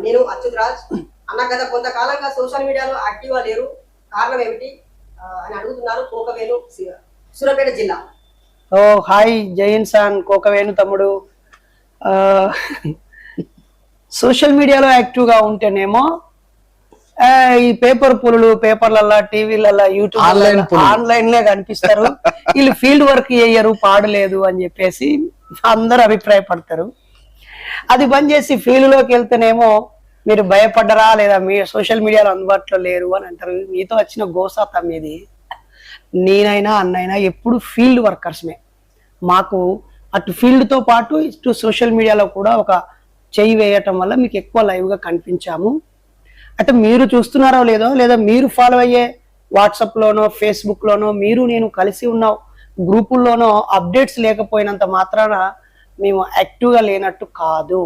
నేను అచ్యుత్ రాజ్ అన్న గత కొంతకాలంగా సోషల్ మీడియాలో యాక్టివ్గా లేరు, కారణం ఏమిటి అని అడుగుతున్నారు. కోకవేణు, సూర్యాపేట జిల్లా. ఓ హాయ్, జై ఇన్సాన్ కోకవేణు తమ్ముడు. సోషల్ మీడియాలో యాక్టివ్గా ఉంటేనేమో ఈ పేపర్ పులులు పేపర్లల్లా, టీవీలల్లా, యూట్యూబ్ ఆన్లైన్లే కనిపిస్తారు. వీళ్ళు ఫీల్డ్ వర్క్ చేయరు, పాడలేదు అని చెప్పేసి అందరూ అభిప్రాయపడతారు. అది బంద్ చేసి ఫీల్డ్లోకి వెళ్తేనేమో మీరు భయపడ్డరా లేదా మీ సోషల్ మీడియాలో అందుబాటులో లేరు అని అంటారు. మీతో వచ్చిన గోసాత మీది. నేనైనా అన్నైనా ఎప్పుడు ఫీల్డ్ వర్కర్స్మే. మాకు అటు ఫీల్డ్తో పాటు ఇటు సోషల్ మీడియాలో కూడా ఒక చెయ్యి వేయటం వల్ల మీకు ఎక్కువ లైవ్గా కనిపించాము. అయితే మీరు చూస్తున్నారో లేదో, లేదా మీరు ఫాలో అయ్యే వాట్సాప్లోనో ఫేస్బుక్లోనో మీరు నేను కలిసి ఉన్న గ్రూపుల్లోనో అప్డేట్స్ లేకపోయినంత మాత్రాన మేము యాక్టివ్గా లేనట్టు కాదు.